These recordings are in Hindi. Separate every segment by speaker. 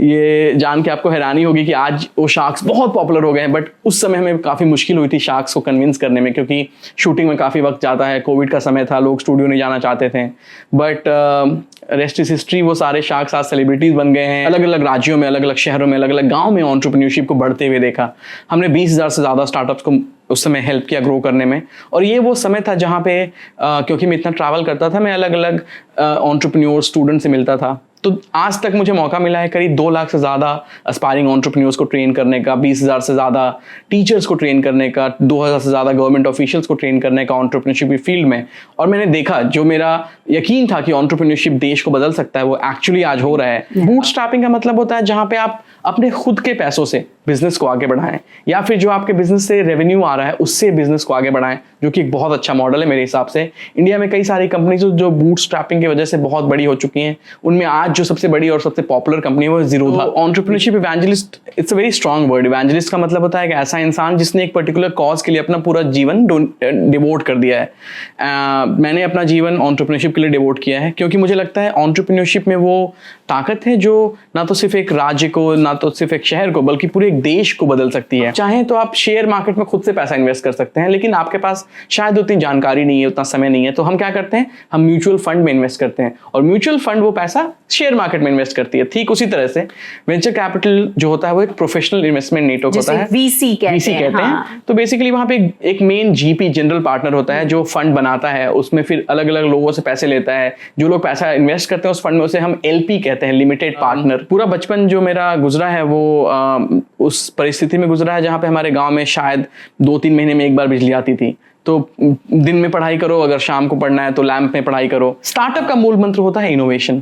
Speaker 1: ये जान के आपको हैरानी होगी कि आज वो शार्क्स बहुत पॉपुलर हो गए हैं, बट उस समय हमें काफ़ी मुश्किल हुई थी शार्क्स को कन्विंस करने में, क्योंकि शूटिंग में काफ़ी वक्त जाता है, कोविड का समय था, लोग स्टूडियो नहीं जाना चाहते थे। बट रेस्ट इज हिस्ट्री, वो सारे शार्क्स आज सेलिब्रिटीज बन गए हैं। अलग अलग राज्यों में, अलग अलग शहरों में, अलग अलग गाँव में एंटरप्रेन्योरशिप को बढ़ते हुए देखा। हमने 20,000 से ज़्यादा स्टार्टअप्स को उस समय हेल्प किया ग्रो करने में। और ये वो समय था जहाँ पे क्योंकि मैं इतना ट्रैवल करता था, मैं अलग अलग एंटरप्रेन्योर स्टूडेंट से मिलता था। तो आज तक मुझे मौका मिला है करीब 2 लाख से ज़्यादा एस्पायरिंग एंटरप्रेन्योर्स को ट्रेन करने का, 20,000 से ज़्यादा टीचर्स को ट्रेन करने का, 2,000 से ज़्यादा गवर्नमेंट ऑफिशियल्स को ट्रेन करने का एंटरप्रेन्योरशिप की फील्ड में। और मैंने देखा, जो मेरा यकीन था कि एंटरप्रेन्योरशिप देश को बदल सकता है, वो एक्चुअली आज हो रहा है। बूटस्ट्रैपिंग का मतलब होता है जहाँ पे आप अपने खुद के पैसों से बिजनेस को आगे बढ़ाएं, या फिर जो आपके बिजनेस से रेवेन्यू आ रहा है उससे बिजनेस को आगे बढ़ाएं, जो कि एक बहुत अच्छा मॉडल है मेरे हिसाब से। इंडिया में कई सारी कंपनीज जो बूटस्ट्रैपिंग की वजह से बहुत बड़ी हो चुकी हैं, उनमें आज जो सबसे बड़ी और सबसे पॉपुलर कंपनी है वो Zerodha. Entrepreneurship evangelist, it's a very strong word. Evangelist का मतलब होता है कि ऐसा इंसान जिसने एक पर्टिकुलर कॉज के लिए अपना पूरा जीवन डिवोट कर दिया है। मैंने अपना जीवन एंटरप्रेन्योरशिप के लिए डिवोट किया है, क्योंकि मुझे लगता है एंटरप्रेन्योरशिप में वो ताकत है जो ना तो सिर्फ एक राज्य को, ना तो सिर्फ एक शहर को, बल्कि पूरे एक देश को बदल सकती है। चाहे तो आप शेयर मार्केट में खुद से पैसा इन्वेस्ट कर सकते हैं, लेकिन आपके पास शायद उतनी जानकारी नहीं है, उतना समय नहीं है, तो हम क्या करते हैं, हम म्यूचुअल फंड में इन्वेस्ट करते हैं, और म्यूचुअल फंड वो पैसा शेयर मार्केट में इन्वेस्ट करती है। ठीक उसी तरह से वेंचर कैपिटल जो होता है वो एक प्रोफेशनल इन्वेस्टमेंट नेटवर्क होता है, वीसी कहते हैं। तो बेसिकली वहां पे एक मेन जीपी, जनरल पार्टनर होता है, जो फंड बनाता है, उसमें फिर अलग अलग लोगों से पैसे लेता है। जो लोग पैसा इन्वेस्ट करते हैं उस फंड में, उसे हम एलपी कहते हैं, लिमिटेड पार्टनर। पूरा बचपन जो मेरा गुजरा है वो उस परिस्थिति में गुजरा है जहाँ पे हमारे गांव में शायद 2-3 महीने में एक बार बिजली आती थी। तो दिन में पढ़ाई करो, अगर शाम को पढ़ना है तो लैंप में पढ़ाई करो। स्टार्टअप का मूल मंत्र होता है इनोवेशन,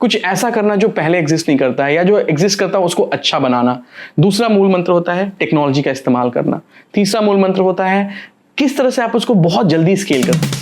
Speaker 1: कुछ ऐसा करना जो पहले एग्जिस्ट नहीं करता है, या जो एग्जिस्ट करता है उसको अच्छा बनाना। दूसरा मूल मंत्र होता है टेक्नोलॉजी का इस्तेमाल करना। तीसरा मूल मंत्र होता है किस तरह से आप उसको बहुत जल्दी स्केल कर सकते हैं।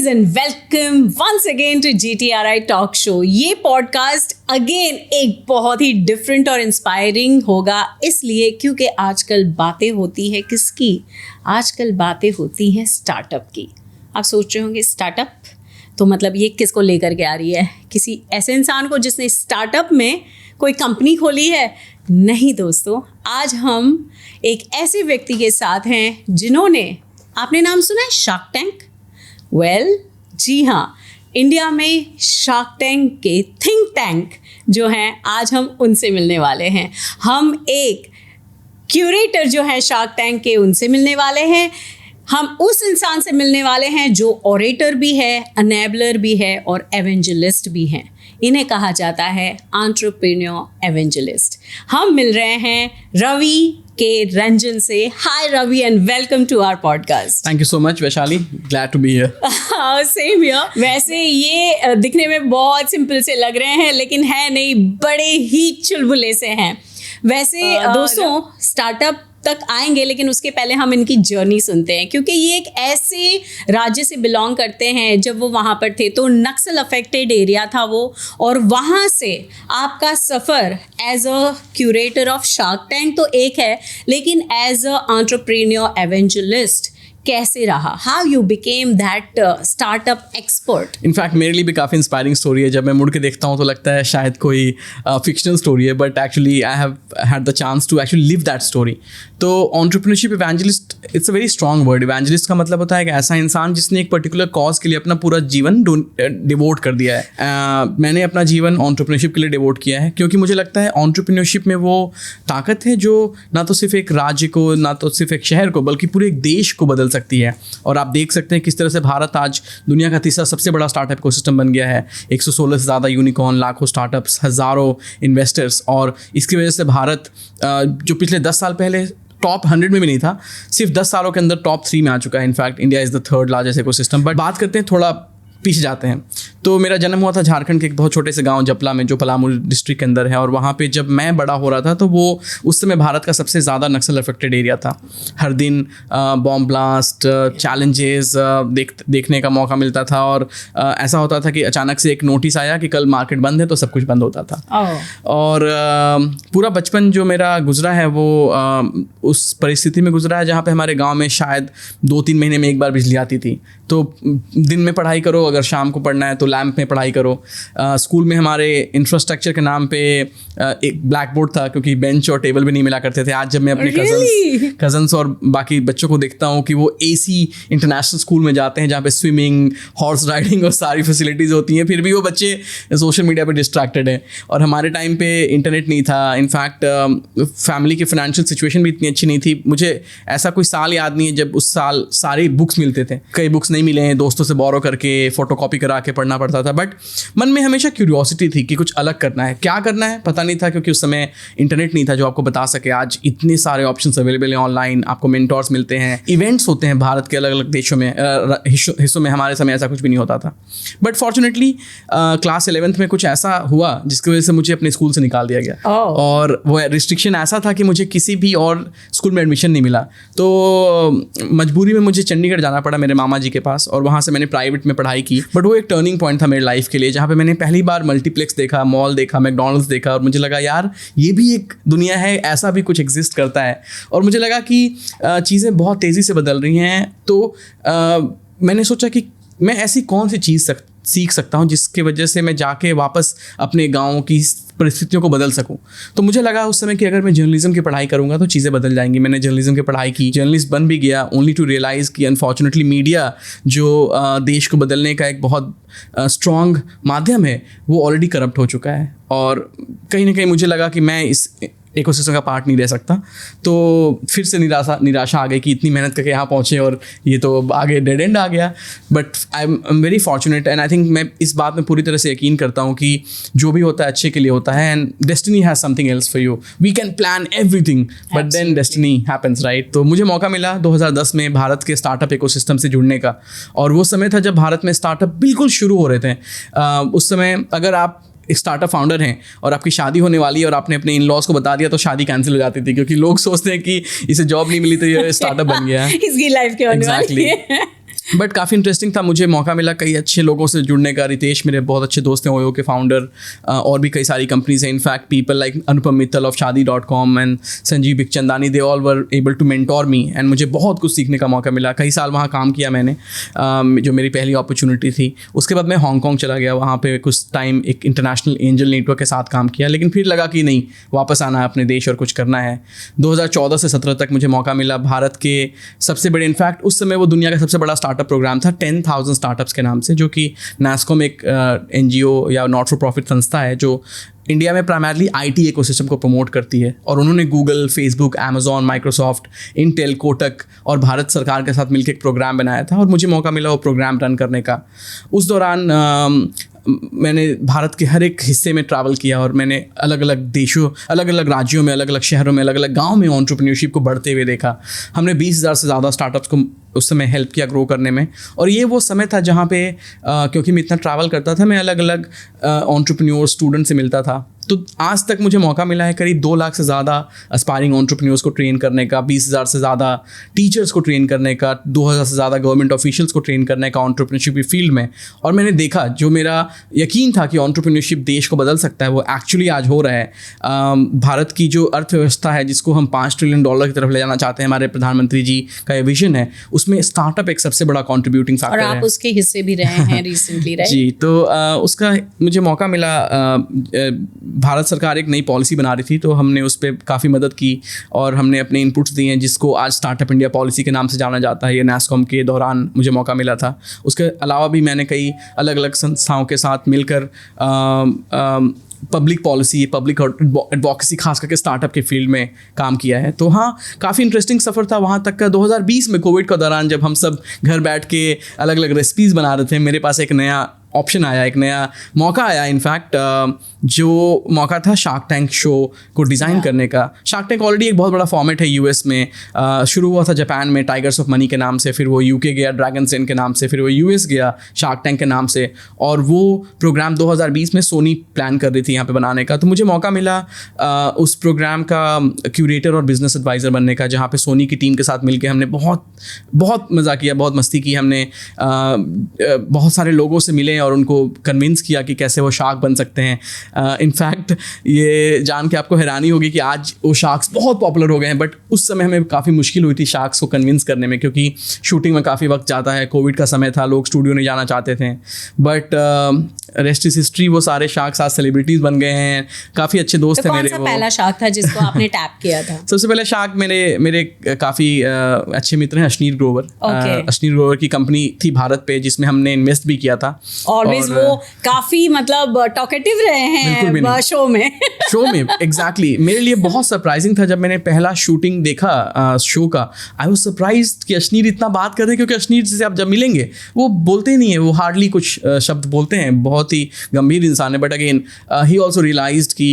Speaker 2: And welcome once again to GTRI Talk Show। ये पॉडकास्ट अगेन एक बहुत ही डिफरेंट और इंस्पायरिंग होगा, इसलिए क्योंकि आजकल बातें होती है किसकी? आजकल बातें होती हैं स्टार्टअप की। आप सोच रहे होंगे स्टार्टअप तो मतलब ये किसको लेकर के आ रही है? किसी ऐसे इंसान को जिसने स्टार्टअप में कोई कंपनी खोली है? नहीं दोस्तों, आज हम एक ऐसे व्यक्ति के साथ हैं जिन्होंने, आपने नाम सुना है शार्क टैंक? जी हाँ, इंडिया में शार्क टैंक के थिंक टैंक जो हैं, आज हम उनसे मिलने वाले हैं। हम एक क्यूरेटर जो है शार्क टैंक के, उनसे मिलने वाले हैं। हम उस इंसान से मिलने वाले हैं जो ऑरेटर भी है, अनेबलर भी है और एवेंजलिस्ट भी हैं। इन्हें कहा जाता है एंटरप्रेन्योर एवेंजलिस्ट। हम मिल रहे हैं रवि के रंजन से। Hi Ravi and welcome to our podcast.
Speaker 1: Thank you so much Vaishali, glad to be here.
Speaker 2: Same here. वैसे ये दिखने में बहुत सिंपल से लग रहे हैं, लेकिन है नहीं, बड़े ही चुलबुले से हैं। वैसे दोस्तों स्टार्टअप तक आएंगे, लेकिन उसके पहले हम इनकी जर्नी सुनते हैं, क्योंकि ये एक ऐसे राज्य से बिलोंग करते हैं, जब वो वहाँ पर थे तो नक्सल अफेक्टेड एरिया था वो, और वहाँ से आपका सफ़र as a curator of shark tank तो एक है, लेकिन एज अ एंटरप्रेन्योर एवेंजलिस्ट कैसे रहा? How you became that startup expert?
Speaker 1: In fact मेरे लिए भी काफ़ी इंस्पायरिंग स्टोरी है। जब मैं मुड़ के देखता हूँ तो लगता है शायद कोई फिक्शनल स्टोरी है, but actually I have had the chance to actually live that story. तो entrepreneurship evangelist, it's a very strong word. Evangelist का मतलब होता है कि ऐसा इंसान जिसने एक पर्टिकुलर कॉज के लिए अपना पूरा जीवन डिवोट कर दिया है। मैंने अपना जीवन एंटरप्रेन्योरशिप के लिए डिवोट किया है, क्योंकि मुझे लगता है एंटरप्रेन्योरशिप में वो ताकत है जो ना तो सिर्फ एक राज्य को, ना तो सिर्फ एक शहर को, बल्कि पूरे एक देश को बदल सकती है। और आप देख सकते हैं किस तरह से भारत आज दुनिया का तीसरा सबसे बड़ा स्टार्टअप इकोसिस्टम बन गया है। 116 से ज़्यादा यूनिकॉर्न, लाखों स्टार्टअप्स, हज़ारों इन्वेस्टर्स, और इसकी वजह से भारत जो पिछले 10 साल पहले टॉप 100 में भी नहीं था, सिर्फ 10 सालों के अंदर टॉप 3 में आ चुका है। In fact India is the 3rd largest ecosystem. But बात करते हैं थोड़ा पीछे जाते हैं। तो मेरा जन्म हुआ था झारखंड के एक बहुत छोटे से गांव जपला में, जो पलामू डिस्ट्रिक्ट के अंदर है। और वहाँ पे जब मैं बड़ा हो रहा था तो वो उस समय भारत का सबसे ज़्यादा नक्सल अफेक्टेड एरिया था। हर दिन बॉम्ब ब्लास्ट, चैलेंजेस देखने का मौका मिलता था। और ऐसा होता था कि अचानक से एक नोटिस आया कि कल मार्केट बंद है, तो सब कुछ बंद होता था। और पूरा बचपन जो मेरा गुजरा है वो उस परिस्थिति में गुजरा है जहाँ पे हमारे गाँव में शायद 2-3 महीने में एक बार बिजली आती थी। तो दिन में पढ़ाई करो, अगर शाम को पढ़ना है तो लैंप में पढ़ाई करो। स्कूल में हमारे इंफ्रास्ट्रक्चर के नाम पे एक ब्लैक बोर्ड था, क्योंकि बेंच और टेबल भी नहीं मिला करते थे। आज जब मैं अपने कजन्स और बाकी बच्चों को देखता हूँ कि वो AC इंटरनेशनल स्कूल में जाते हैं जहाँ पे स्विमिंग, हॉर्स राइडिंग और सारी फैसिलिटीज़ होती हैं, फिर भी वो बच्चे सोशल मीडिया पे डिस्ट्रैक्टेड हैं। और हमारे टाइम पे इंटरनेट नहीं था। इनफैक्ट फैमिली की फाइनेंशियल सिचुएशन भी इतनी अच्छी नहीं थी। मुझे ऐसा कोई साल याद नहीं है जब उस साल सारे बुक्स मिलते थे। कई बुक्स नहीं मिले हैं, दोस्तों से बोरो करके फोटोकॉपी करा के पढ़ना पड़ता था। बट मन में हमेशा क्यूरियोसिटी थी कि कुछ अलग करना है। क्या करना है पता नहीं था, क्योंकि उस समय इंटरनेट नहीं था जो आपको बता सके। आज इतने सारे ऑप्शंस अवेलेबल हैं ऑनलाइन, आपको मेंटोर्स मिलते हैं, इवेंट्स होते हैं भारत के अलग अलग देशों में, हिस्सों में। हमारे समय ऐसा कुछ भी नहीं होता था। बट फॉर्चुनेटली क्लास 11th में कुछ ऐसा हुआ जिसकी वजह से मुझे अपने स्कूल से निकाल दिया गया। और वो रिस्ट्रिक्शन ऐसा था कि मुझे किसी भी और स्कूल में एडमिशन नहीं मिला। तो मजबूरी में मुझे चंडीगढ़ जाना पड़ा मेरे मामा जी के पास, और वहाँ से मैंने प्राइवेट में पढ़ाई की। बट वो एक टर्निंग पॉइंट था मेरी लाइफ के लिए, जहाँ पे मैंने पहली बार मल्टीप्लेक्स देखा, मॉल देखा, मैकडॉनल्ड्स देखा, और मुझे लगा यार ये भी एक दुनिया है, ऐसा भी कुछ एग्जिस्ट करता है। और मुझे लगा कि चीज़ें बहुत तेज़ी से बदल रही हैं। तो मैंने सोचा कि मैं ऐसी कौन सी चीज़ सीख सकता हूँ जिसकी वजह से मैं जाके वापस अपने गाँव की परिस्थितियों को बदल सकूं। तो मुझे लगा उस समय कि अगर मैं जर्नलिज्म की पढ़ाई करूंगा तो चीज़ें बदल जाएंगी। मैंने जर्नलिज्म की पढ़ाई की, जर्नलिस्ट बन भी गया, ओनली टू रियलाइज़ कि अनफॉर्चुनेटली मीडिया जो देश को बदलने का एक बहुत स्ट्रॉन्ग माध्यम है, वो ऑलरेडी करप्ट हो चुका है। और कहीं ना कहीं मुझे लगा कि मैं इस इकोसिस्टम का पार्ट नहीं रह सकता। तो फिर से निराशा आ गई कि इतनी मेहनत करके यहाँ पहुँचे और ये तो आगे डेड एंड आ गया। But I am very fortunate and I think मैं इस बात में पूरी तरह से यकीन करता हूँ कि जो भी होता है अच्छे के लिए होता है। And destiny has something else for you. We can plan everything but then destiny happens, right. तो मुझे मौका मिला 2010 में भारत के स्टार्टअप इकोसिस्टम से जुड़ने का। और वो समय था जब भारत में स्टार्टअप बिल्कुल शुरू हो रहे थे। उस समय अगर आप एक स्टार्टअप फाउंडर हैं और आपकी शादी होने वाली है और आपने अपने इन लॉज को बता दिया तो शादी कैंसिल हो जाती थी, क्योंकि लोग सोचते हैं कि इसे जॉब नहीं मिली तो ये स्टार्टअप बन गया है,
Speaker 2: इसकी लाइफ के होने वाली है।
Speaker 1: बट काफ़ी इंटरेस्टिंग था। मुझे मौका मिला कई अच्छे लोगों से जुड़ने का। रितेश मेरे बहुत अच्छे दोस्त हैं, ओयो के फाउंडर, और भी कई सारी कंपनीज हैं। In fact people like Anupam Mittal of शादी.com and Sanjeev Bikhchandani, they all were able to mentor me and मुझे बहुत कुछ सीखने का मौका मिला। कई साल वहाँ काम किया मैंने, जो मेरी पहली अपॉर्चुनिटी थी। उसके बाद मैं हांगकॉन्ग चला गया, वहाँ पे कुछ टाइम एक इंटरनेशनल एंजल नेटवर्क के साथ काम किया। लेकिन फिर लगा कि नहीं, वापस आना है अपने देश और कुछ करना है। 2014 से 17 तक मुझे मौका मिला भारत के सबसे बड़े, इनफैक्ट उस समय वो दुनिया का सबसे बड़ा स्टार्टअप प्रोग्राम था 10,000 स्टार्टअप्स के नाम से, जो कि नास्कॉम एक NGO या नॉट फॉर प्रॉफिट संस्था है जो इंडिया में प्राइमरली IT इकोसिस्टम को प्रमोट करती है। और उन्होंने Google, Facebook, Amazon, Microsoft, Intel, Kotak और भारत सरकार के साथ मिलकर एक प्रोग्राम बनाया था और मुझे मौका मिला वो प्रोग्राम रन करने का। उस दौरान मैंने भारत के हर एक हिस्से में ट्रैवल किया और मैंने अलग अलग देशों, अलग अलग राज्यों में, अलग अलग शहरों में, अलग अलग गाँव में एंटरप्रेन्योरशिप को बढ़ते हुए देखा। हमने 20,000 से ज़्यादा स्टार्टअप्स को उस समय हेल्प किया ग्रो करने में। और ये वो समय था जहाँ पे क्योंकि मैं इतना ट्रैवल करता था, मैं अलग अलग एंटरप्रेन्योर स्टूडेंट से मिलता था। तो आज तक मुझे मौका मिला है करीब 2 लाख से ज़्यादा एस्पायरिंग एंटरप्रेन्योर्स को ट्रेन करने का, 20,000 से ज़्यादा टीचर्स को ट्रेन करने का, 2,000 से ज़्यादा गवर्नमेंट ऑफिशियल्स को ट्रेन करने का एंटरप्रेन्योरशिप की फील्ड में। और मैंने देखा, जो मेरा यकीन था कि एंटरप्रेन्योरशिप देश को बदल सकता है, वो एक्चुअली आज हो रहा है। भारत की जो अर्थव्यवस्था है, जिसको हम $5 ट्रिलियन की तरफ ले जाना चाहते हैं, हमारे प्रधानमंत्री जी का ये विजन है, उसमें स्टार्टअप एक सबसे बड़ा कॉन्ट्रीब्यूटिंग फैक्टर है।
Speaker 2: और आप उसके हिस्से भी रहे हैं रिसेंटली, राइट?
Speaker 1: जी, तो उसका मुझे मौका मिला। भारत सरकार एक नई पॉलिसी बना रही थी, तो हमने उस पर काफ़ी मदद की और हमने अपने इनपुट्स दिए हैं, जिसको आज स्टार्टअप इंडिया पॉलिसी के नाम से जाना जाता है। ये नास्कॉम के दौरान मुझे मौका मिला था। उसके अलावा भी मैंने कई अलग अलग संस्थाओं के साथ मिलकर पब्लिक पॉलिसी, पब्लिक एडवोकेसी, खास करके स्टार्टअप के फील्ड में काम किया है। तो हाँ, काफ़ी इंटरेस्टिंग सफ़र था वहाँ तक का। 2020 में कोविड के दौरान जब हम सब घर बैठ के अलग अलग रेसिपीज़ बना रहे थे, मेरे पास एक नया ऑप्शन आया, एक नया मौका आया इनफैक्ट, जो मौका था शार्क टैंक शो को डिज़ाइन करने का। शार्क टैंक ऑलरेडी एक बहुत बड़ा फॉर्मेट है यूएस में, शुरू हुआ था जापान में टाइगर्स ऑफ मनी के नाम से, फिर वो यूके गया ड्रैगन्स डेन के नाम से, फिर वो यूएस गया शार्क टैंक के नाम से, और वो प्रोग्राम 2020 में सोनी प्लान कर रही थी यहाँ पे बनाने का। तो मुझे मौका मिला उस प्रोग्राम का क्यूरेटर और बिजनेस एडवाइज़र बनने का, जहाँ पे सोनी की टीम के साथ मिलकर हमने बहुत मज़ा किया, बहुत मस्ती की हमने, बहुत सारे लोगों से मिले और उनको कन्विंस किया कि कैसे वो शार्क बन सकते हैं। इनफैक्ट ये जान के आपको हैरानी होगी कि आज वो शार्क्स बहुत पॉपुलर हो गए हैं, बट उस समय हमें काफ़ी मुश्किल हुई थी शार्क्स को कन्विंस करने में, क्योंकि शूटिंग में काफ़ी वक्त जाता है, कोविड का समय था, लोग स्टूडियो नहीं जाना चाहते थे। बट रेस्ट इज हिस्ट्री, वो सारे शार्क्स आज सेलिब्रिटीज़ बन गए हैं, काफ़ी अच्छे दोस्त
Speaker 2: तो
Speaker 1: हैं मेरे।
Speaker 2: कौन सा पहला शार्क था जिसको आपने टैप किया था?
Speaker 1: सबसे पहले शार्क मेरे काफ़ी अच्छे मित्र हैं, अश्नीर ग्रोवर। अश्नीर ग्रोवर की कंपनी थी भारत पे, जिसमें हमने इन्वेस्ट भी किया था।
Speaker 2: ऑलवेज वो काफ़ी मतलब टॉकेटिव रहे हैं शो में
Speaker 1: एग्जैक्टली। मेरे लिए बहुत सरप्राइजिंग था जब मैंने पहला शूटिंग देखा शो का। आई वाज सरप्राइज्ड कि अश्नीर इतना बात कर रहे हैं, क्योंकि अश्नीर से आप जब मिलेंगे वो बोलते नहीं है, वो हार्डली कुछ शब्द बोलते हैं, बहुत ही गंभीर इंसान है। But again he also realized कि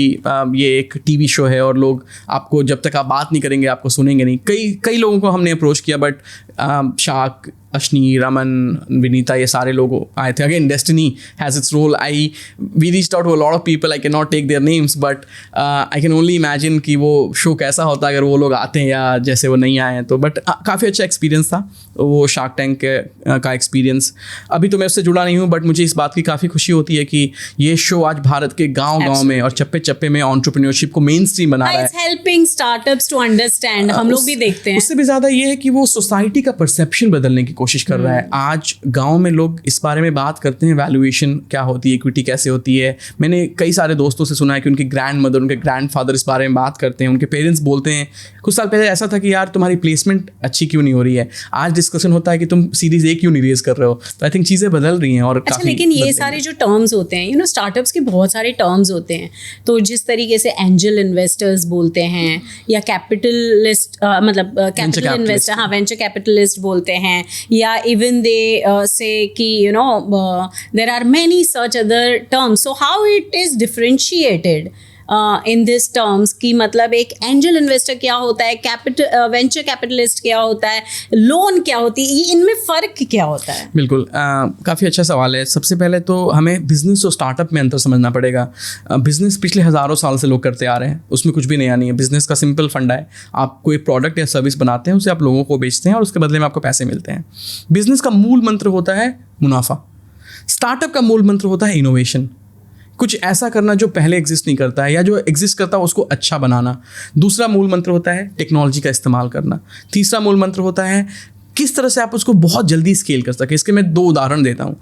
Speaker 1: ये एक टीवी शो है और लोग आपको जब तक आप बात नहीं करेंगे आपको सुनेंगे नहीं। कई लोगों को हमने अप्रोच किया, बट शार्क, अश्नीर, अमन, विनीता, ये सारे लोग आए थे। Again destiny has its role. We reached out to a lot of people, I can not take their names, but I can only imagine कि वो शो कैसा होता अगर वो लोग आते हैं या जैसे वो नहीं आए हैं। तो बट काफ़ी अच्छा एक्सपीरियंस था वो शार्क टैंक का एक्सपीरियंस। अभी तो मैं उससे जुड़ा नहीं हूँ, बट मुझे इस बात की काफ़ी खुशी होती है कि ये शो आज भारत के गाँव में और चप्पे चप्पे में एंटरप्रेन्योरशिप को मेन स्ट्रीम बना रहा है।
Speaker 2: It's helping startups to understand, हम लोग भी देखते हैं।
Speaker 1: उससे भी ज़्यादा ये है कि वो सोसाइटी का परसेप्शन बदलने की कोशिश कर रहा है। आज गांव में लोग इस बारे में बात करते हैं, वैल्यूएशन क्या होती है, इक्विटी कैसे होती है। मैंने कई सारे दोस्तों से सुना है कि उनके ग्रैंड मदर, उनके ग्रैंड फादर इस बारे में बात करते हैं, उनके पेरेंट्स बोलते हैं। कुछ साल पहले ऐसा था कि यार तुम्हारी प्लेसमेंट अच्छी क्यों नहीं हो रही है, आज डिस्कशन होता है कि तुम सीरीज ए क्यों नहीं रेज कर रहे हो। तो आई थिंक चीज़ें बदल रही हैं। और
Speaker 2: अच्छा, लेकिन ये सारे जो टर्म्स होते हैं, स्टार्टअप्स के बहुत सारे टर्म्स होते हैं, तो जिस तरीके से एंजल इन्वेस्टर्स बोलते हैं या कैपिटलिस्ट, मतलब कैपिटल इन्वेस्टर, हाँ, वेंचर कैपिटलिस्ट बोलते हैं, या इवन दे say कि there are many such other terms, so how it is differentiated in this terms कि मतलब एक एंजल इन्वेस्टर क्या होता है, वेंचर कैपिटलिस्ट क्या होता है, लोन क्या होती है, ये इनमें फ़र्क क्या होता है?
Speaker 1: बिल्कुल, काफ़ी अच्छा सवाल है। सबसे पहले तो हमें बिजनेस और स्टार्टअप में अंतर समझना पड़ेगा। बिजनेस पिछले हज़ारों साल से लोग करते आ रहे हैं, उसमें कुछ भी नया नहीं है। बिजनेस का सिंपल फंडा है, आप कोई प्रोडक्ट या सर्विस बनाते हैं, उसे आप लोगों को बेचते हैं और उसके बदले में आपको पैसे मिलते हैं। बिजनेस का मूल मंत्र होता है मुनाफा। स्टार्टअप का मूल मंत्र होता है इनोवेशन, कुछ ऐसा करना जो पहले एग्जिस्ट नहीं करता है या जो एग्जिस्ट करता है उसको अच्छा बनाना। दूसरा मूल मंत्र होता है टेक्नोलॉजी का इस्तेमाल करना। तीसरा मूल मंत्र होता है किस तरह से आप उसको बहुत जल्दी स्केल कर सकें। इसके मैं 2 उदाहरण देता हूँ।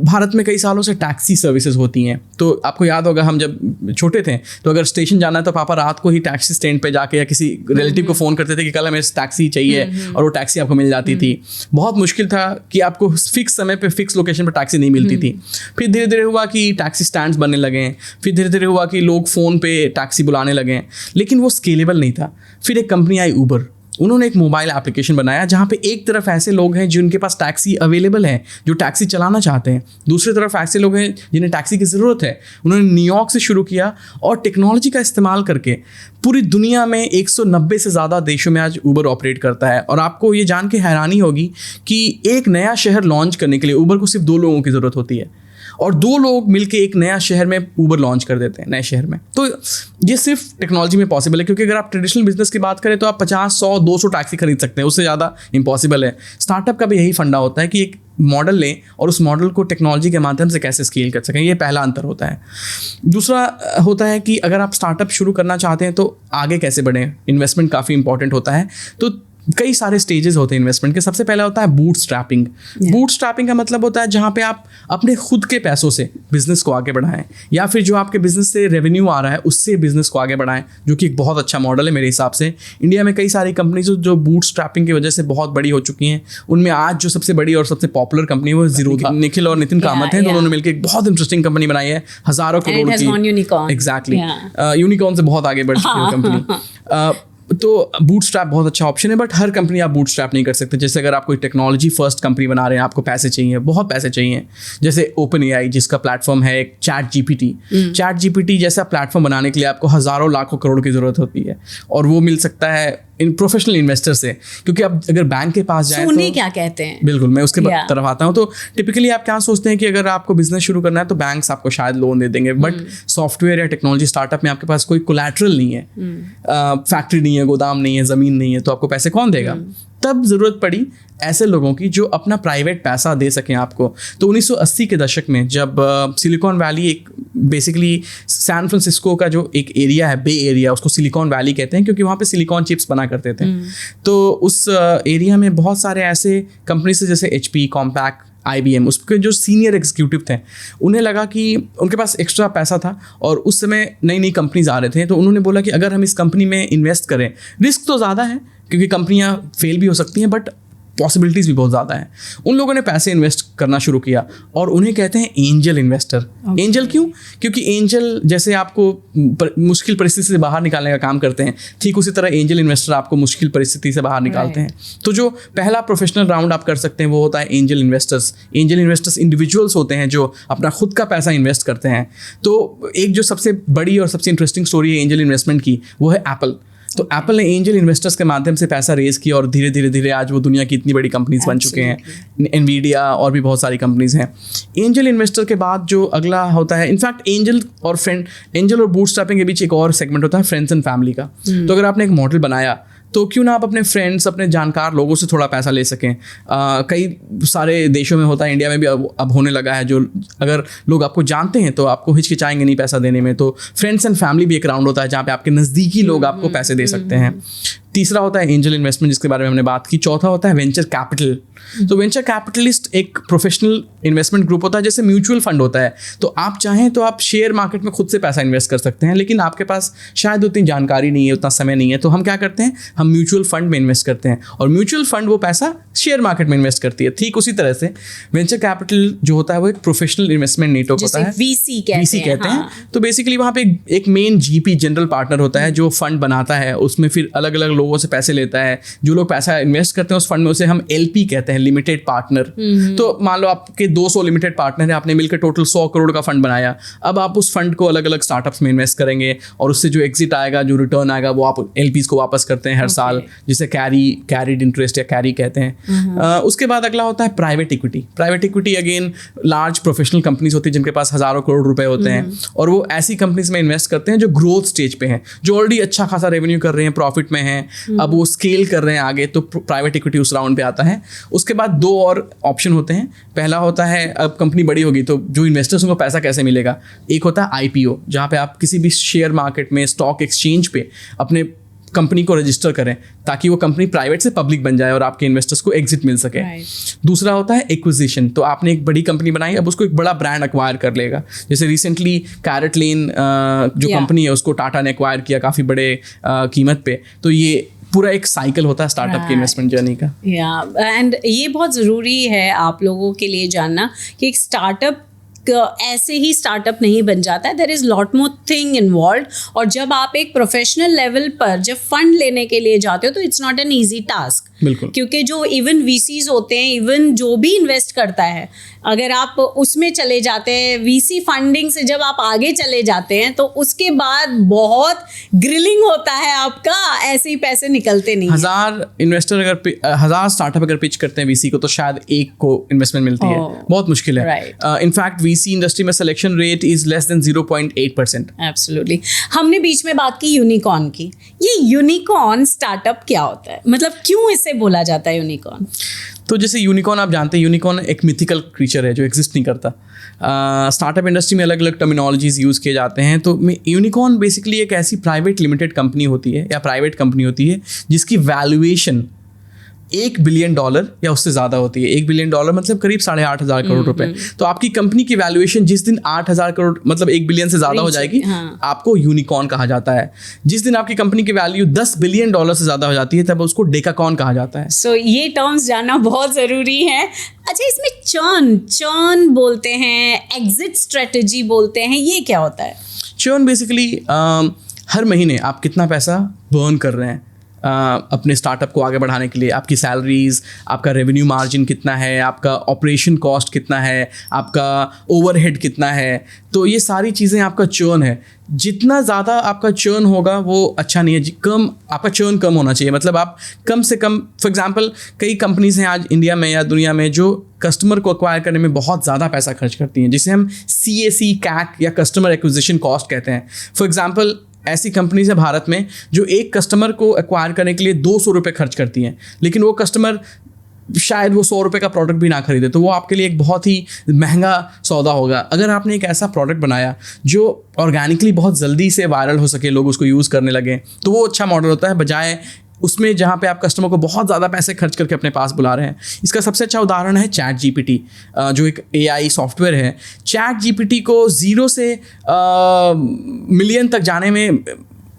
Speaker 1: भारत में कई सालों से टैक्सी सर्विसेज होती हैं, तो आपको याद होगा हम जब छोटे थे तो अगर स्टेशन जाना है तो पापा रात को ही टैक्सी स्टैंड पे जाके या किसी रिलेटिव को फ़ोन करते थे कि कल हमें टैक्सी चाहिए, और वो टैक्सी आपको मिल जाती थी। बहुत मुश्किल था कि आपको फिक्स समय पे फिक्स लोकेशन पर टैक्सी नहीं मिलती थी। फिर धीरे धीरे हुआ कि टैक्सी स्टैंड्स बनने लगे, फिर धीरे धीरे हुआ कि लोग फ़ोन पे टैक्सी बुलाने लगे, लेकिन वो स्केलेबल नहीं था। फिर एक कंपनी आई ऊबर, उन्होंने एक मोबाइल एप्लीकेशन बनाया जहाँ पे एक तरफ ऐसे लोग हैं जिनके पास टैक्सी अवेलेबल है, जो टैक्सी चलाना चाहते हैं, दूसरी तरफ ऐसे लोग हैं जिन्हें टैक्सी की ज़रूरत है। उन्होंने न्यूयॉर्क से शुरू किया और टेक्नोलॉजी का इस्तेमाल करके पूरी दुनिया में 190 से ज़्यादा देशों में आज ऊबर ऑपरेट करता है। और आपको ये जान के हैरानी होगी कि एक नया शहर लॉन्च करने के लिए ऊबर को सिर्फ 2 लोगों की ज़रूरत होती है, और 2 लोग मिलके एक नया शहर में ऊबर लॉन्च कर देते हैं, नए शहर में। तो ये सिर्फ टेक्नोलॉजी में पॉसिबल है, क्योंकि अगर आप ट्रेडिशनल बिजनेस की बात करें तो आप 50, 100, 200 टैक्सी खरीद सकते हैं, उससे ज़्यादा इम्पॉसिबल है। स्टार्टअप का भी यही फंडा होता है कि एक मॉडल लें और उस मॉडल को टेक्नोलॉजी के माध्यम से कैसे स्केल कर सकें, ये पहला अंतर होता है। दूसरा होता है कि अगर आप स्टार्टअप शुरू करना चाहते हैं तो आगे कैसे बढ़ें, इन्वेस्टमेंट काफ़ी इंपॉर्टेंट होता है। तो कई सारे स्टेजेस होते हैं इन्वेस्टमेंट के। सबसे पहला होता है बूटस्ट्रैपिंग। बूटस्ट्रैपिंग का मतलब होता है जहाँ पे आप अपने खुद के पैसों से बिजनेस को आगे बढ़ाएं, या फिर जो आपके बिजनेस से रेवेन्यू आ रहा है उससे बिजनेस को आगे बढ़ाएं, जो कि एक बहुत अच्छा मॉडल है मेरे हिसाब से। इंडिया में कई सारी कंपनीज जो बूटस्ट्रैपिंग की वजह से बहुत बड़ी हो चुकी हैं, उनमें आज जो सबसे बड़ी और सबसे पॉपुलर कंपनी है वो जीरोधा। निखिल और नितिन कामत हैं, दोनों ने मिलकर एक बहुत इंटरेस्टिंग कंपनी बनाई है, हज़ारों करोड़ की। एग्जैक्टली, यूनिकॉर्न से बहुत आगे बढ़ चुकी है कंपनी। तो बूटस्ट्रैप बहुत अच्छा ऑप्शन है, बट हर कंपनी आप बूटस्ट्रैप नहीं कर सकते। जैसे अगर आप कोई टेक्नोलॉजी फर्स्ट कंपनी बना रहे हैं, आपको पैसे चाहिए, बहुत पैसे चाहिए, जैसे ओपन एआई जिसका प्लेटफॉर्म है एक चैट जीपीटी जैसा प्लेटफॉर्म बनाने के लिए आपको हज़ारों लाखों करोड़ की ज़रूरत होती है, और वो मिल सकता है इन प्रोफेशनल इन्वेस्टर से। क्योंकि आप अगर बैंक के पास जाएं
Speaker 2: सोनी
Speaker 1: तो
Speaker 2: क्या कहते हैं,
Speaker 1: बिल्कुल मैं उसके तरफ आता हूँ। तो टिपिकली आप क्या सोचते हैं कि अगर आपको बिजनेस शुरू करना है तो बैंक्स आपको शायद लोन दे देंगे, बट सॉफ्टवेयर या टेक्नोलॉजी स्टार्टअप में आपके पास कोई कोलैटरल नहीं है, फैक्ट्री नहीं है, गोदाम नहीं है, ज़मीन नहीं है, तो आपको पैसे कौन देगा? तब ज़रूरत पड़ी ऐसे लोगों की जो अपना प्राइवेट पैसा दे सकें आपको। तो 1980 के दशक में जब सिलिकॉन वैली, एक बेसिकली सैन फ्रांसिस्को का जो एक एरिया है, बे एरिया, उसको सिलिकॉन वैली कहते हैं क्योंकि वहाँ पे सिलिकॉन चिप्स बना करते थे। तो उस एरिया में बहुत सारे ऐसे कंपनीज थे जैसे HP, कॉम्पैक्ट, IBM, उसके जो सीनियर एग्जीक्यूटिव थे उन्हें लगा कि उनके पास एक्स्ट्रा पैसा था और उस समय नई नई कंपनीज आ रहे थे, तो उन्होंने बोला कि अगर हम इस कंपनी में इन्वेस्ट करें, रिस्क तो ज़्यादा है क्योंकि कंपनियां फेल भी हो सकती हैं, बट पॉसिबिलिटीज़ भी बहुत ज़्यादा हैं। उन लोगों ने पैसे इन्वेस्ट करना शुरू किया और उन्हें कहते हैं एंजल इन्वेस्टर। एंजल क्यों? क्योंकि एंजल जैसे आपको मुश्किल परिस्थिति से बाहर निकालने का काम करते हैं, ठीक उसी तरह एंजल इन्वेस्टर आपको मुश्किल परिस्थिति से बाहर निकालते हैं। तो जो पहला प्रोफेशनल राउंड आप कर सकते हैं वो होता है angel investors. Angel investors individuals होते हैं जो अपना खुद का पैसा इन्वेस्ट करते हैं। तो एक जो सबसे बड़ी और सबसे इंटरेस्टिंग स्टोरी है एंजल इन्वेस्टमेंट की, वो है एप्पल। तो एप्पल ने एंजल इन्वेस्टर्स के माध्यम से पैसा रेज किया और धीरे धीरे धीरे आज वो दुनिया की इतनी बड़ी कंपनीज बन चुके हैं, एनवीडिया और भी बहुत सारी कंपनीज हैं। एंजल इन्वेस्टर के बाद जो अगला होता है, इनफैक्ट एंजल और बूटस्ट्रैपिंग के बीच एक और सेगमेंट होता है फ्रेंड्स एंड फैमिली का। तो अगर आपने एक मॉडल बनाया तो क्यों ना आप अपने फ्रेंड्स, अपने जानकार लोगों से थोड़ा पैसा ले सकें। कई सारे देशों में होता है, इंडिया में भी अब होने लगा है, जो अगर लोग आपको जानते हैं तो आपको हिचकिचाएंगे नहीं पैसा देने में। तो फ्रेंड्स एंड फैमिली भी एक राउंड होता है जहाँ पे आपके नज़दीकी लोग आपको पैसे दे सकते हैं। तीसरा होता है एंजल इन्वेस्टमेंट जिसके बारे में हमने बात की। चौथा होता है वेंचर कैपिटल। तो वेंचर कैपिटलिस्ट एक प्रोफेशनल इन्वेस्टमेंट ग्रुप होता है, जैसे म्यूचुअल फंड होता है। तो आप चाहें तो आप शेयर मार्केट में खुद से पैसा इन्वेस्ट कर सकते हैं, लेकिन आपके पास शायद उतनी जानकारी नहीं है, उतना समय नहीं है। तो हम क्या करते हैं, हम म्यूचुअल फंड में इन्वेस्ट करते हैं और म्यूचुअल फंड वो पैसा शेयर मार्केट में इन्वेस्ट करती है। ठीक उसी तरह से वेंचर कैपिटल जो होता है वो एक प्रोफेशनल इन्वेस्टमेंट नेटवर्क होता है,
Speaker 2: VC कहते हैं।
Speaker 1: तो बेसिकली वहाँ पे एक मेन GP, जनरल पार्टनर होता है जो फंड बनाता है, उसमें फिर अलग अलग लोगों से पैसे लेता है। जो लोग पैसा इन्वेस्ट करते हैं उस फंड में, उसे हम LP कहते हैं, लिमिटेड पार्टनर। तो मान लो आपके 200 लिमिटेड पार्टनर है, आपने मिलकर टोटल 100 करोड़ का फंड बनाया। अब आप उस फंड को अलग अलग स्टार्टअप्स में इन्वेस्ट करेंगे और उससे जो एग्जिट आएगा, जो रिटर्न आएगा, वो आप LPs को वापस करते हैं हर साल, जिसे कैरीड इंटरेस्ट या कैरी कहते हैं। उसके बाद अगला होता है private equity. Private equity again large professional companies होती है जिनके पास हजारों करोड़ रुपए होते हैं और वो ऐसी कंपनीज में इन्वेस्ट करते हैं जो ग्रोथ स्टेज पे हैं, जो ऑलरेडी अच्छा खासा रेवेन्यू कर रहे हैं, प्रॉफिट में हैं, अब वो स्केल कर रहे हैं आगे, तो प्राइवेट इक्विटी उस राउंड पे आता है। उसके बाद 2 और ऑप्शन होते हैं। पहला होता है अब कंपनी बड़ी होगी तो जो इन्वेस्टर्स उनको पैसा कैसे मिलेगा। एक होता है IPO, जहाँ पे आप किसी भी शेयर मार्केट में, स्टॉक एक्सचेंज पे अपने कंपनी को रजिस्टर करें ताकि वो कंपनी प्राइवेट से पब्लिक बन जाए और आपके इन्वेस्टर्स को एग्जिट मिल सके। दूसरा होता है एक्विजिशन। तो आपने एक बड़ी कंपनी बनाई, अब उसको एक बड़ा ब्रांड एक्वायर कर लेगा। जैसे रिसेंटली कैरेट लेन जो कंपनी है उसको टाटा ने एक्वायर किया काफ़ी बड़े कीमत पे। तो ये पूरा एक साइकिल होता है स्टार्टअप की इन्वेस्टमेंट जर्नी का।
Speaker 2: एंड ये बहुत ज़रूरी है आप लोगों के लिए जानना कि एक स्टार्टअप ऐसे ही स्टार्टअप नहीं बन जाता है, there is lot more thing involve. और जब आप एक प्रोफेशनल लेवल पर जब फंड लेने के लिए जाते हो तो it's not an easy task.
Speaker 1: बिल्कुल,
Speaker 2: क्योंकि जो इवन VCs होते हैं, इवन जो भी इन्वेस्ट करता है, अगर आप उसमें चले जाते हैं, VC फंडिंग से जब आप आगे चले जाते हैं तो उसके बाद बहुत ग्रिलिंग होता है आपका, ऐसे ही पैसे निकलते नहीं।
Speaker 1: 1000 स्टार्टअप अगर पिच करते हैं VC को तो शायद एक को इन्वेस्टमेंट मिलती है, बहुत मुश्किल है। इनफैक्ट VC इंडस्ट्री में selection rate is less than 0.8%।
Speaker 2: Absolutely. हमने बीच में बात की यूनिकॉर्न की। ये यूनिकॉर्न स्टार्टअप क्या होता है, मतलब क्यों इसे बोला जाता है यूनिकॉर्न?
Speaker 1: तो जैसे यूनिकॉर्न आप जानते हैं, यूनिकॉर्न एक मिथिकल क्रीचर है जो एग्जिस्ट नहीं करता। स्टार्टअप इंडस्ट्री में अलग अलग टर्मिनोलॉजीज यूज़ किए जाते हैं। तो यूनिकॉर्न बेसिकली एक ऐसी प्राइवेट लिमिटेड कंपनी होती है या प्राइवेट कंपनी होती है जिसकी वैल्यूएशन $1 बिलियन या उससे ज़्यादा होती है। $1 बिलियन मतलब करीब 8,500 करोड़ रुपए। तो आपकी कंपनी की वैल्यूएशन जिस दिन 8,000 करोड़ मतलब 1 बिलियन से ज़्यादा हो जाएगी, आपको यूनिकॉर्न कहा जाता है। जिस दिन आपकी कंपनी की वैल्यू $10 बिलियन से ज़्यादा हो जाती है तब उसको डेकाकॉर्न कहा जाता है।
Speaker 2: सो ये टर्म्स जानना बहुत ज़रूरी है। अच्छा, इसमें चर्न बोलते हैं, एग्जिट स्ट्रेटजी बोलते हैं, ये क्या होता है?
Speaker 1: चर्न बेसिकली हर महीने आप कितना पैसा बर्न कर रहे हैं, अपने स्टार्टअप को आगे बढ़ाने के लिए? आपकी सैलरीज, आपका रेवेन्यू मार्जिन कितना है, आपका ऑपरेशन कॉस्ट कितना है, आपका ओवरहेड कितना है, तो ये सारी चीज़ें आपका चर्न है। जितना ज़्यादा आपका चर्न होगा वो अच्छा नहीं है, कम आपका चर्न कम होना चाहिए। मतलब आप कम से कम, फॉर एग्जांपल कई कंपनीज हैं आज इंडिया में या दुनिया में जो कस्टमर को एक्वायर करने में बहुत ज़्यादा पैसा खर्च करती हैं, जिसे हम CAC CAC या कस्टमर एक्विजिशन कॉस्ट कहते हैं। फॉर एग्जांपल ऐसी कंपनीज है भारत में जो एक कस्टमर को एक्वायर करने के लिए 200 रुपये खर्च करती हैं, लेकिन वो कस्टमर शायद वो 100 रुपये का प्रोडक्ट भी ना खरीदे, तो वो आपके लिए एक बहुत ही महंगा सौदा होगा। अगर आपने एक ऐसा प्रोडक्ट बनाया जो ऑर्गेनिकली बहुत जल्दी से वायरल हो सके, लोग उसको यूज़ करने लगे, तो वो अच्छा मॉडल होता है, बजाय उसमें जहाँ पे आप कस्टमर को बहुत ज़्यादा पैसे खर्च करके अपने पास बुला रहे हैं। इसका सबसे अच्छा उदाहरण है ChatGPT, जो एक AI सॉफ्टवेयर है। ChatGPT को 0 से मिलियन तक जाने में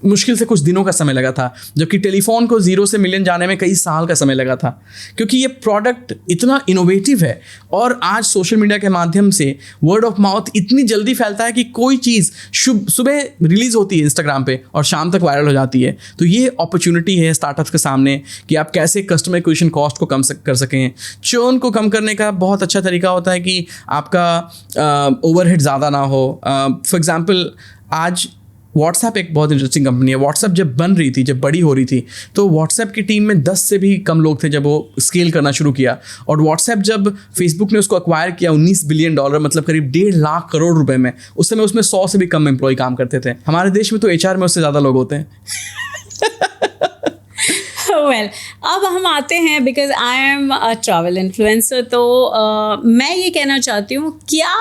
Speaker 1: मुश्किल से कुछ दिनों का समय लगा था, जबकि टेलीफोन को 0 से मिलियन जाने में कई साल का समय लगा था, क्योंकि ये प्रोडक्ट इतना इनोवेटिव है। और आज सोशल मीडिया के माध्यम से वर्ड ऑफ माउथ इतनी जल्दी फैलता है कि कोई चीज़ सुबह रिलीज़ होती है इंस्टाग्राम पे और शाम तक वायरल हो जाती है। तो ये अपॉर्चुनिटी है स्टार्टअप्स के सामने कि आप कैसे कस्टमर एक्विजिशन कॉस्ट को कम कर सकें। चर्न को कम करने का बहुत अच्छा तरीका होता है कि आपका ओवरहेड ज़्यादा ना हो। फॉर एग्जाम्पल आज व्हाट्सएप एक बहुत इंटरेस्टिंग कंपनी है। व्हाट्सएप जब बन रही थी, जब बड़ी हो रही थी, तो व्हाट्सएप की टीम में 10 से भी कम लोग थे जब वो स्केल करना शुरू किया। और व्हाट्सएप जब फेसबुक ने उसको एक्वायर किया $19 बिलियन, मतलब करीब 1.5 लाख करोड़ रुपए में, उस समय उसमें 100 से भी कम एम्प्लॉय काम करते थे। हमारे देश में तो HR में उससे ज़्यादा लोग होते हैं।
Speaker 2: Well, अब हम आते हैं, because I am a travel influencer, तो मैं ये कहना चाहती हूँ, क्या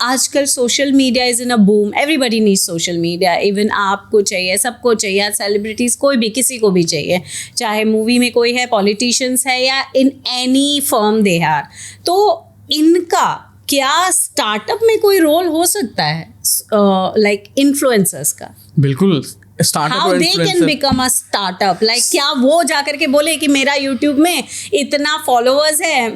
Speaker 2: आजकल social media is in a boom, everybody need social media, even आपको चाहिए, सबको चाहिए, सेलिब्रिटीज़ कोई भी, किसी को भी चाहिए, चाहे मूवी में कोई है, पॉलिटिशियंस है, या in any firm they are. तो इनका क्या स्टार्टअप में कोई रोल हो सकता है, लाइक इन्फ्लुएंसर्स का?
Speaker 1: बिल्कुल।
Speaker 2: How they can become a startup? Like क्या वो जाकर के बोले कि मेरा YouTube में इतना फॉलोअर्स है,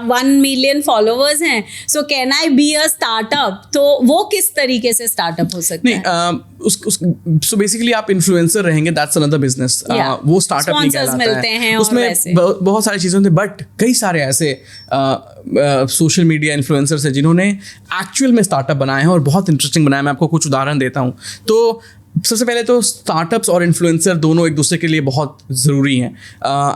Speaker 2: 1 मिलियन फॉलोअर्स हैं, so can I be a startup? तो वो किस तरीके से स्टार्टअप हो सकता है?
Speaker 1: सो बेसिकली आप इन्फ्लुएंसर रहेंगे, दैट्स अनदर बिजनेस। वो स्टार्टअप नहीं कहलाता
Speaker 2: मिलते हैं,
Speaker 1: उसमें बहुत सारी चीज़ें होती हैं, बट कई सारे ऐसे सोशल मीडिया इन्फ्लुएंसर्स हैं जिन्होंने एक्चुअल में स्टार्टअप बनाए हैं और बहुत इंटरेस्टिंग बनाए। मैं आपको कुछ उदाहरण देता हूँ। तो सबसे पहले तो स्टार्टअप्स और इन्फ्लुएंसर दोनों एक दूसरे के लिए बहुत ज़रूरी हैं।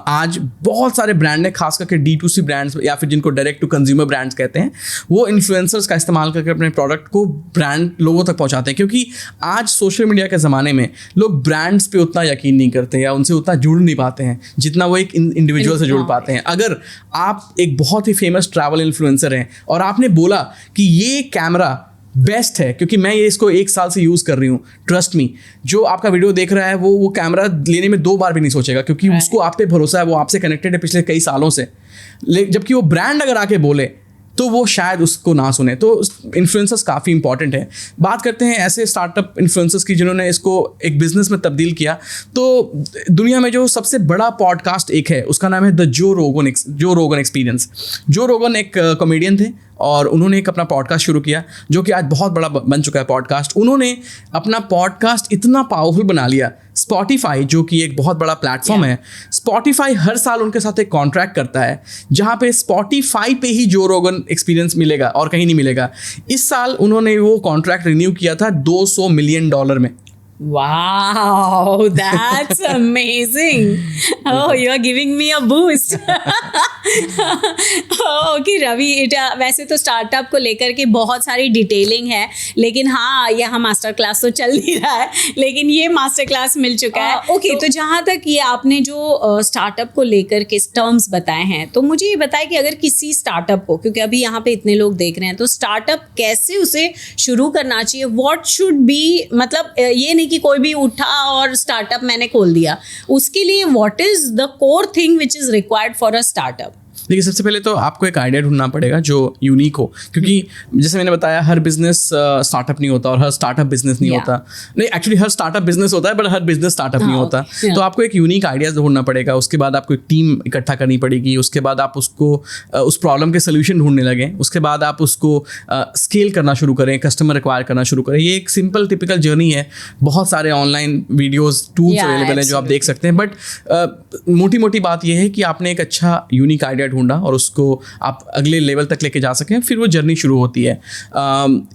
Speaker 1: आज बहुत सारे ब्रांड हैं, खास करके D2C ब्रांड्स या फिर जिनको डायरेक्ट टू कंज्यूमर ब्रांड्स कहते हैं, वो इन्फ्लुएंसर्स का इस्तेमाल करके अपने प्रोडक्ट को ब्रांड लोगों तक पहुंचाते हैं। क्योंकि आज सोशल मीडिया के ज़माने में लोग ब्रांड्स पे उतना यकीन नहीं करते या उनसे उतना जुड़ नहीं पाते हैं जितना वो एक इंडिविजुअल से जुड़ पाते हैं। अगर आप एक बहुत ही फेमस ट्रैवल इन्फ्लुएंसर हैं और आपने बोला कि ये कैमरा बेस्ट है क्योंकि मैं ये इसको 1 साल से यूज़ कर रही हूँ, ट्रस्ट मी, जो आपका वीडियो देख रहा है वो कैमरा लेने में 2 बार भी नहीं सोचेगा, क्योंकि उसको आप पे भरोसा है, वो आपसे कनेक्टेड है पिछले कई सालों से। जबकि वो ब्रांड अगर आके बोले तो वो शायद उसको ना सुने। तो इन्फ्लुएंसर्स काफ़ी इंपॉर्टेंट है। बात करते हैं ऐसे स्टार्टअप इन्फ्लुएंसर्स की जिन्होंने इसको एक बिजनेस में तब्दील किया। तो दुनिया में जो सबसे बड़ा पॉडकास्ट एक है, उसका नाम है द जो रोगन एक्सपीरियंस। जो रोगन एक कॉमेडियन थे और उन्होंने एक अपना पॉडकास्ट शुरू किया जो कि आज बहुत बड़ा बन चुका है पॉडकास्ट। उन्होंने अपना पॉडकास्ट इतना पावरफुल बना लिया, स्पॉटिफाई जो कि एक बहुत बड़ा प्लेटफॉर्म है, स्पॉटिफाई हर साल उनके साथ एक कॉन्ट्रैक्ट करता है जहाँ पे स्पॉटिफाई पे ही जो रोगन एक्सपीरियंस मिलेगा और कहीं नहीं मिलेगा। इस साल उन्होंने वो कॉन्ट्रैक्ट रिन्यू किया था $200 मिलियन में।
Speaker 2: Wow, that's amazing. Oh, you are giving me a boost. Okay, Ravi, वैसे तो स्टार्टअप को लेकर के बहुत सारी डिटेलिंग है, लेकिन हाँ, यहाँ मास्टर क्लास तो चल नहीं रहा है, लेकिन ये मास्टर क्लास मिल चुका है। ओके, तो जहाँ तक ये आपने जो स्टार्टअप को लेकर के टर्म्स बताए हैं, तो मुझे ये बताए कि अगर किसी स्टार्टअप को, क्योंकि अभी यहाँ पे इतने लोग देख रहे हैं, तो स्टार्टअप कैसे उसे शुरू करना चाहिए? व्हाट शुड बी, मतलब ये नहीं कि कोई भी उठा और स्टार्टअप मैंने खोल दिया, उसके लिए what is the core thing which is required for a startup?
Speaker 1: देखिए, सबसे पहले तो आपको एक आइडिया ढूंढना पड़ेगा जो यूनिक हो, क्योंकि जैसे मैंने बताया हर बिजनेस स्टार्टअप नहीं होता और हर स्टार्टअप बिजनेस नहीं होता। नहीं, एक्चुअली हर स्टार्टअप बिजनेस होता है, बट हर बिजनेस स्टार्टअप नहीं होता। तो आपको एक यूनिक आइडिया ढूंढना पड़ेगा, उसके बाद आपको एक टीम इकट्ठा करनी पड़ेगी, उसके बाद आप उसको उस प्रॉब्लम के सोल्यूशन ढूंढने लगे, उसके बाद आप उसको स्केल करना शुरू करें, कस्टमर एक्वायर करना शुरू करें। ये एक सिंपल टिपिकल जर्नी है। बहुत सारे ऑनलाइन वीडियोस टूल्स अवेलेबल हैं जो आप देख सकते हैं, बट मोटी मोटी बात यह है कि आपने एक अच्छा यूनिक आइडिया ढूंढा और उसको आप अगले लेवल तक लेके जा सकें, फिर वो जर्नी शुरू होती है।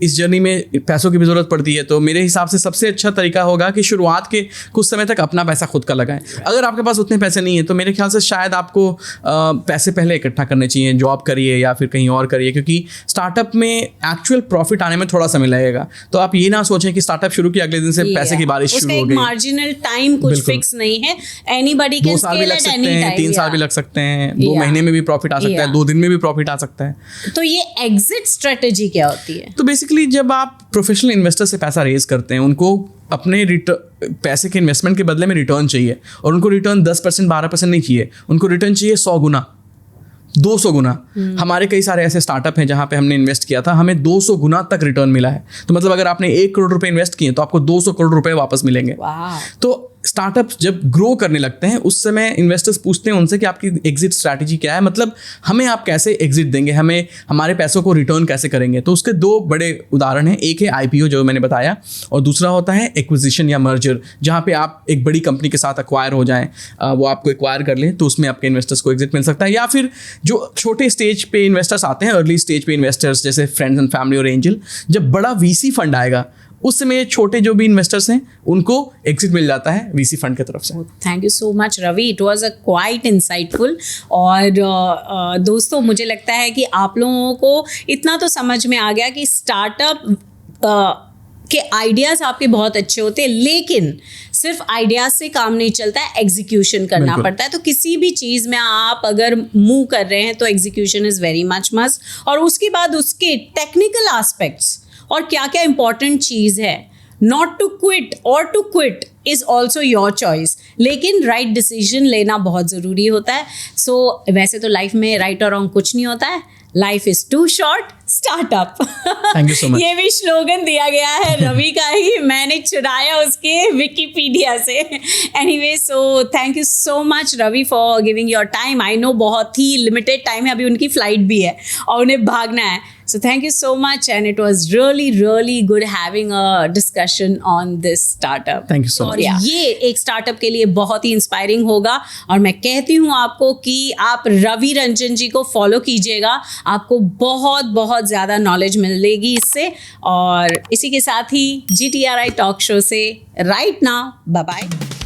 Speaker 1: इस जर्नी में पैसों की भी ज़रूरत पड़ती है, तो मेरे हिसाब से सबसे अच्छा तरीका होगा कि शुरुआत के कुछ समय तक अपना पैसा खुद का लगाएं। अगर आपके पास उतने पैसे नहीं है तो मेरे ख्याल से शायद आपको पैसे पहले इकट्ठा करने चाहिए, जॉब करिए या फिर कहीं और करिए, क्योंकि स्टार्टअप में एक्चुअल प्रॉफिट आने में थोड़ा समय लगेगा। तो आप ये ना सोचें कि स्टार्टअप शुरू किया अगले दिन से पैसे की बारिश शुरू हो गई।
Speaker 2: मार्जिनल टाइम कुछ फिक्स नहीं है, एनीबॉडी कैन
Speaker 1: 2 साल भी लग सकते हैं, 3 साल भी लग सकते हैं, 2 महीने में भी प्रॉफिट आ सकता है, 2 दिन में भी प्रॉफिट आ सकता है।
Speaker 2: तो ये एग्जिट स्ट्रेटेजी क्या होती है?
Speaker 1: तो बेसिकली जब आप प्रोफेशनल इन्वेस्टर से पैसा रेज करते हैं, उनको अपने पैसे के इन्वेस्टमेंट के बदले में रिटर्न चाहिए, और उनको रिटर्न 10% 12% नहीं चाहिए, उनको रिटर्न चाहिए 100 गुना, 200 गुना। हमारे कई सारे ऐसे स्टार्टअप हैं जहां पे हमने इन्वेस्ट किया था, हमें 200 गुना तक रिटर्न मिला है। तो मतलब अगर आपने 1 करोड़ रुपए इन्वेस्ट किए तो आपको 200 करोड़ रुपए वापस मिलेंगे। तो स्टार्टअप जब ग्रो करने लगते हैं उस समय इन्वेस्टर्स पूछते हैं उनसे कि आपकी एग्जिट स्ट्रैटेजी क्या है, मतलब हमें आप कैसे एग्जिट देंगे, हमें हमारे पैसों को रिटर्न कैसे करेंगे। तो उसके 2 बड़े उदाहरण हैं, एक है आईपीओ जो मैंने बताया, और दूसरा होता है एक्विजिशन या मर्जर, जहाँ पे आप एक बड़ी कंपनी के साथ एक्वायर हो जाएं, वो आपको एक्वायर कर लें, तो उसमें आपके इन्वेस्टर्स को एग्जिट मिल सकता है। या फिर जो छोटे स्टेज पे इन्वेस्टर्स आते हैं, अर्ली स्टेज पे इन्वेस्टर्स जैसे फ्रेंड्स एंड फैमिली और एंजल, जब बड़ा वीसी फंड आएगा उस समय छोटे जो भी इन्वेस्टर्स हैं उनको एग्जिट मिल जाता है वीसी फंड की तरफ से।
Speaker 2: Thank you so much Ravi, it was a quite insightful. और दोस्तों, मुझे लगता है कि आप लोगों को इतना तो समझ में आ गया कि स्टार्टअप के आइडियाज़ आपके बहुत अच्छे होते हैं, लेकिन सिर्फ आइडियाज से काम नहीं चलता है, एग्जीक्यूशन करना पड़ता है। तो किसी भी चीज़ में आप अगर मूव कर रहे हैं तो execution is very much must, और उसके बाद उसके टेक्निकल एस्पेक्ट्स और क्या क्या इंपॉर्टेंट चीज़ है। नॉट टू क्विट और to quit is also your choice, लेकिन राइट डिसीजन लेना बहुत ज़रूरी होता है। सो वैसे तो लाइफ में राइट और रॉन्ग कुछ नहीं होता है, life is too short, startup.
Speaker 1: Thank you so much.
Speaker 2: ये भी स्लोगन दिया गया है रवि का ही, मैंने चुराया उसके विकिपीडिया से। Anyway, so thank you so much Ravi for giving your time. I know बहुत ही लिमिटेड टाइम है, अभी उनकी फ्लाइट भी है और उन्हें भागना है। So thank you so much, and it was really good having a discussion on this startup.
Speaker 1: Thank you so much.
Speaker 2: और ये एक स्टार्टअप के लिए बहुत ही इंस्पायरिंग होगा, और मैं कहती हूँ आपको कि आप रवि रंजन जी को फॉलो कीजिएगा, आपको बहुत ज़्यादा नॉलेज मिलेगी इससे। और इसी के साथ ही GTRI टॉक शो से राइट नाउ बाय बाय।